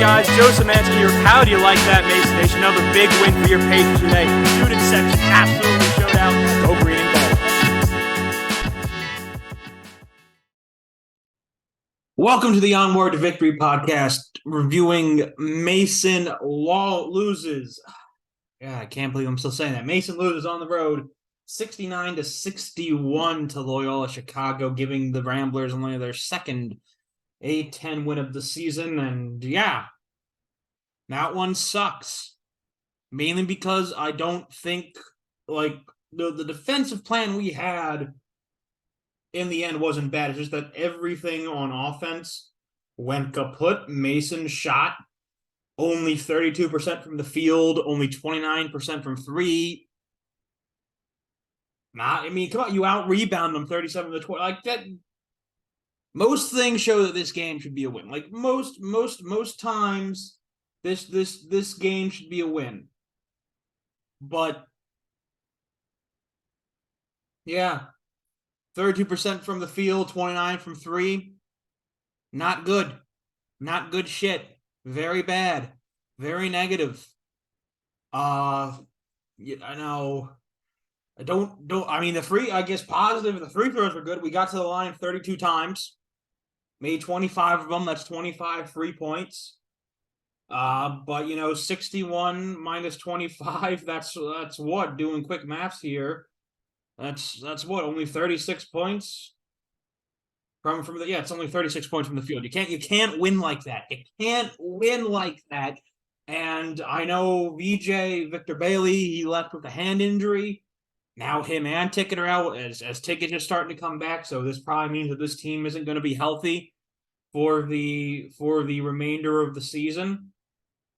guys? Joe Szymanski here. How do you like that, Mason Nation? Another big win for your Patriots today. Student section absolutely showed out. Go green and gold. Welcome to the Onward to Victory podcast, reviewing Mason loses. Yeah, I can't believe I'm still saying that. Mason loses on the road, 69-61 to Loyola Chicago, giving the Ramblers only their second A10 win of the season. And yeah, that one sucks. Mainly because I don't think the defensive plan we had in the end wasn't bad. It's just that everything on offense went kaput. Mason shot only 32% from the field, only 29% from three. Come on, you out-rebound them 37-20. Like that. Most things show that this game should be a win. Like most times, this game should be a win. But yeah, 32% from the field, 29 from three. Not good. Not good shit. Very bad. Very negative. I know. Positive. The free throws were good. We got to the line 32 times. Made 25 of them. That's 25 free points. But 61 minus 25, that's what? Doing quick maths here. That's what? Only 36 points? It's only 36 points from the field. You can't win like that. You can't win like that. And I know VJ Victor Bailey, he left with a hand injury. Now him and Ticket are out as Ticket is starting to come back. So this probably means that this team isn't going to be healthy for the remainder of the season.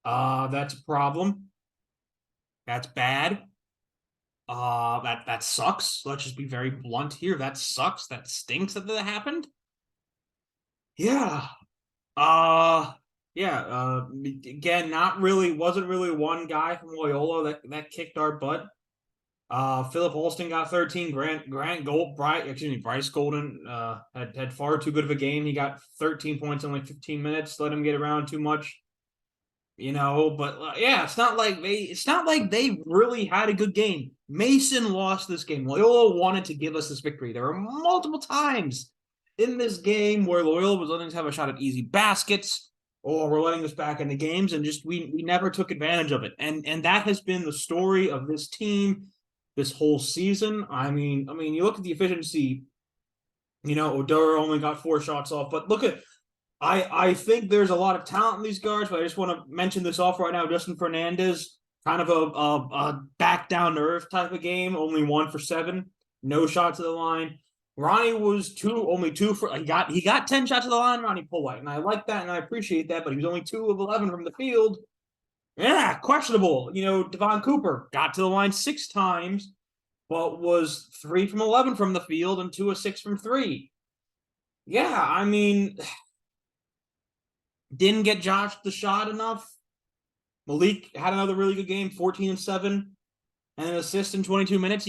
That's a problem. That's bad. That sucks. Let's just be very blunt here. That sucks. That stinks that happened. Yeah. Again, wasn't really one guy from Loyola that kicked our butt. Philip Holston got 13. Bryce Golden had far too good of a game. He got 13 points in like 15 minutes. Let him get around too much. It's not like they really had a good game. Mason lost this game. Loyola wanted to give us this victory. There were multiple times in this game where Loyola was letting us have a shot at easy baskets, or we're letting us back into games, and just we never took advantage of it. And that has been the story of this team this whole season. I mean, you look at the efficiency. Oduro only got 4 shots off, but look at. I think there's a lot of talent in these guards, but I just want to mention this off right now. Justin Fernandez, kind of a back down to earth type of game, only 1 for 7, no shots at the line. Ronnie was only 2 for he got 10 shots at the line, Ronnie Polite, and I like that and I appreciate that, but he was only 2 of 11 from the field. Yeah, questionable. Devon Cooper got to the line 6 times, but was 3 from 11 from the field and 2 of 6 from 3. Yeah, didn't get Josh the shot enough. Malik had another really good game, 14-7, and an assist in 22 minutes.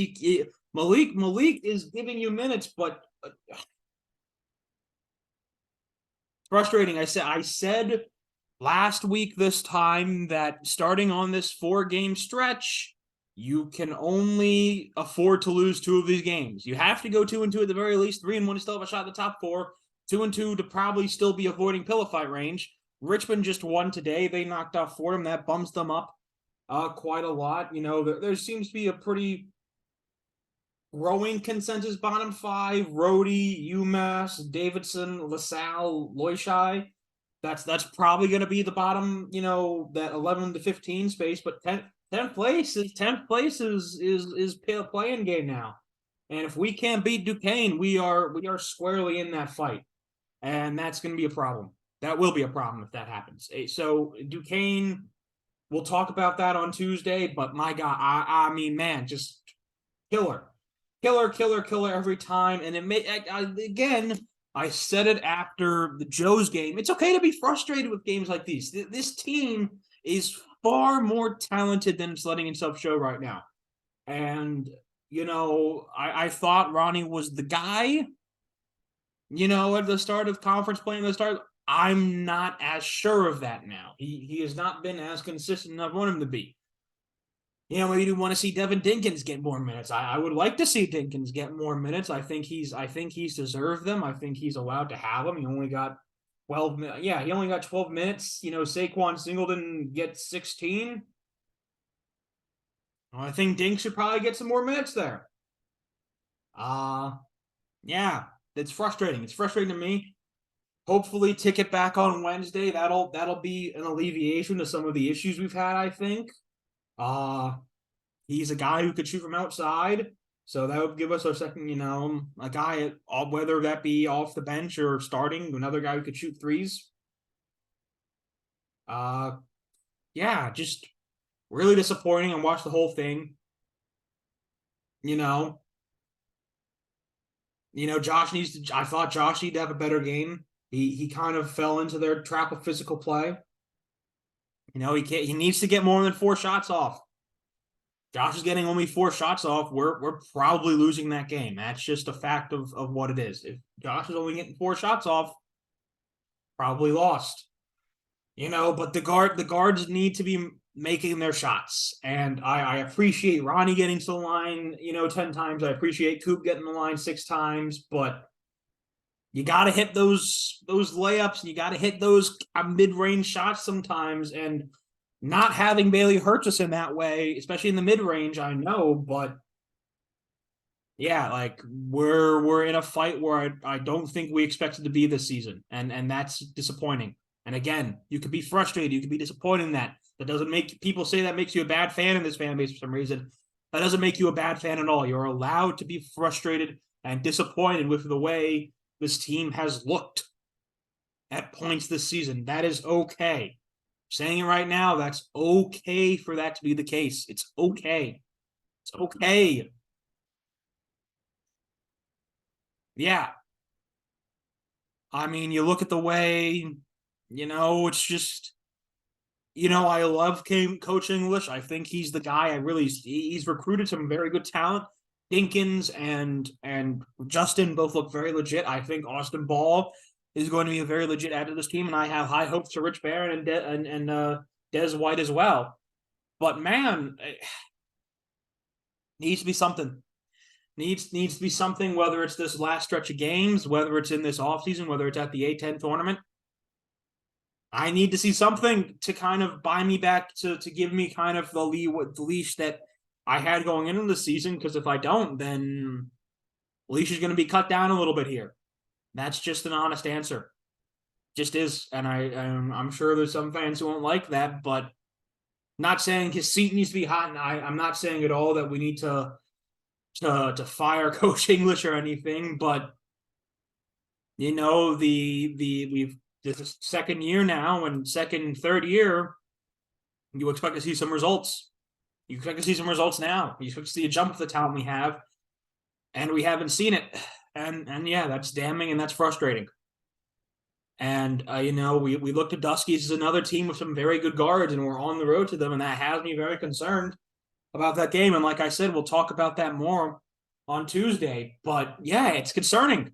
Malik is giving you minutes, but frustrating. I said last week this time that starting on this 4-game stretch, you can only afford to lose 2 of these games. You have to go 2-2 at the very least. 3-1 to still have a shot at the top 4. 2-2 to probably still be avoiding pillow fight range. Richmond just won today. They knocked off Fordham. That bumps them up quite a lot. There seems to be a pretty growing consensus bottom 5. Rhodey, UMass, Davidson, LaSalle, Loishai. That's probably going to be the bottom, that 11 to 15 space. But 10th place is playing game now. And if we can't beat Duquesne, we are squarely in that fight. And that's going to be a problem. That will be a problem if that happens. So Duquesne, we'll talk about that on Tuesday. But my God, just killer every time. And I said it after the Joe's game. It's okay to be frustrated with games like these. This team is far more talented than it's letting itself show right now. And I thought Ronnie was the guy. At the start of conference play, I'm not as sure of that now. He has not been as consistent as I want him to be. Maybe you want to see Devon Dinkins get more minutes. I would like to see Dinkins get more minutes. I think he's deserved them. I think he's allowed to have them. He only got 12 minutes. Yeah, he only got 12 minutes. Saquon Singleton gets 16. I think Dink should probably get some more minutes there. Yeah, it's frustrating. It's frustrating to me. Hopefully, ticket back on Wednesday. That'll be an alleviation to some of the issues we've had, I think. He's a guy who could shoot from outside, so that would give us our second, a guy, whether that be off the bench or starting, another guy who could shoot threes. Yeah, just really disappointing. And watch the whole thing. Josh needs to. I thought Josh needed to have a better game. He kind of fell into their trap of physical play. He needs to get more than 4 shots off. Josh is getting only 4 shots off. We're probably losing that game. That's just a fact of what it is. If Josh is only getting 4 shots off, probably lost. But the guards need to be making their shots. And I appreciate Ronnie getting to the line, 10 times. I appreciate Coop getting the line 6 times, but you got to hit those layups. And you got to hit those mid-range shots sometimes. And not having Bailey hurts us in that way, especially in the mid-range, I know, but yeah, like we're in a fight where I don't think we expected to be this season. And that's disappointing. And again, you could be frustrated, you could be disappointed in that. That doesn't make people say that makes you a bad fan in this fan base for some reason. That doesn't make you a bad fan at all. You're allowed to be frustrated and disappointed with the way this team has looked at points this season. That is okay. Saying it right now, that's okay for that to be the case. It's okay. It's okay. Yeah. I mean, you look at the way, it's just, I love Coach English. I think he's the guy. He's recruited some very good talent. Dinkins and Justin both look very legit. I think Austin Ball is going to be a very legit add to this team, and I have high hopes for Rich Barron and Des White as well. But man, it needs to be something. Needs to be something, whether it's this last stretch of games, whether it's in this offseason, whether it's at the A10 tournament. I need to see something to kind of buy me back, to give me kind of the leash that I had going into the season, because if I don't, then leash is going to be cut down a little bit here. That's just an honest answer. Just is. And I'm sure there's some fans who won't like that, but not saying his seat needs to be hot. And I'm not saying at all that we need to fire Coach English or anything, but this is second year now, and third year, you expect to see some results. You expect to see some results now. You expect to see a jump of the talent we have, and we haven't seen it. And yeah, that's damning and that's frustrating. And we look to Duskies as another team with some very good guards, and we're on the road to them, and that has me very concerned about that game. And like I said, we'll talk about that more on Tuesday. But yeah, it's concerning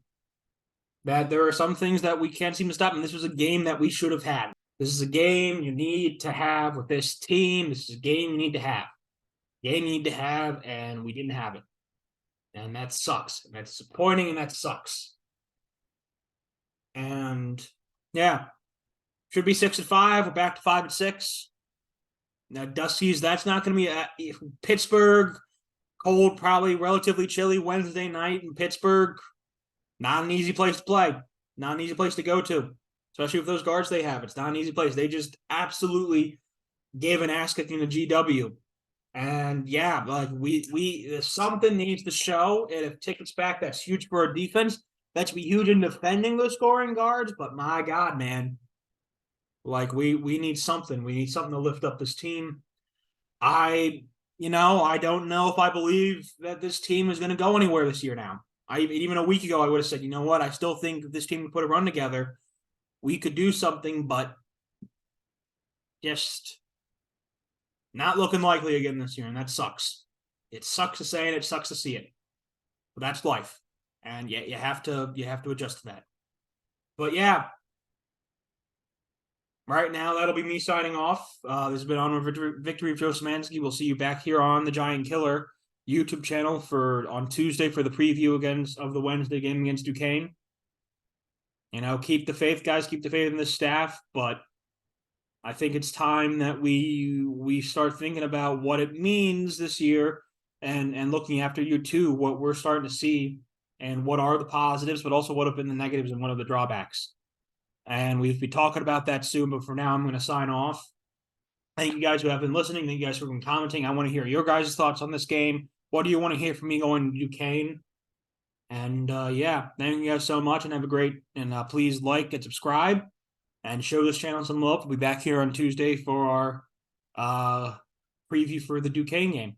that there are some things that we can't seem to stop. And this was a game that we should have had. This is a game you need to have with this team. This is a game you need to have. Game you need to have, and we didn't have it. And that sucks. And that's disappointing, and that sucks. And yeah, should be 6-5. We're back to 5-6. Now, Dusty's, that's not going to be Pittsburgh. Cold, probably relatively chilly Wednesday night in Pittsburgh. Not an easy place to play. Not an easy place to go to, especially with those guards they have. It's not an easy place. They just absolutely gave an ass kicking to GW. And yeah, like we something needs to show. And if tickets back, that's huge for our defense. That should be huge in defending those scoring guards. But my God, man, like we need something. We need something to lift up this team. I don't know if I believe that this team is going to go anywhere this year now. Even a week ago, I would have said, you know what? I still think if this team could put a run together, we could do something, but just not looking likely again this year, and that sucks. It sucks to say it. It sucks to see it. But that's life, and you have to adjust to that. But yeah, Right now, that'll be me signing off. This has been Onward Victory of Joe Szymanski. We'll see you back here on the Giant Killer YouTube channel on Tuesday for the preview of the Wednesday game against Duquesne. Keep the faith, guys. Keep the faith in the staff. But I think it's time that we start thinking about what it means this year and looking after you too, what we're starting to see and what are the positives, but also what have been the negatives and what are the drawbacks. And we'll be talking about that soon, but for now, I'm going to sign off. Thank you guys who have been listening. Thank you guys who have been commenting. I want to hear your guys' thoughts on this game. What do you want to hear from me going to Duquesne? And thank you guys so much and have a great, and please like and subscribe and show this channel some love. We'll be back here on Tuesday for our preview for the Duquesne game.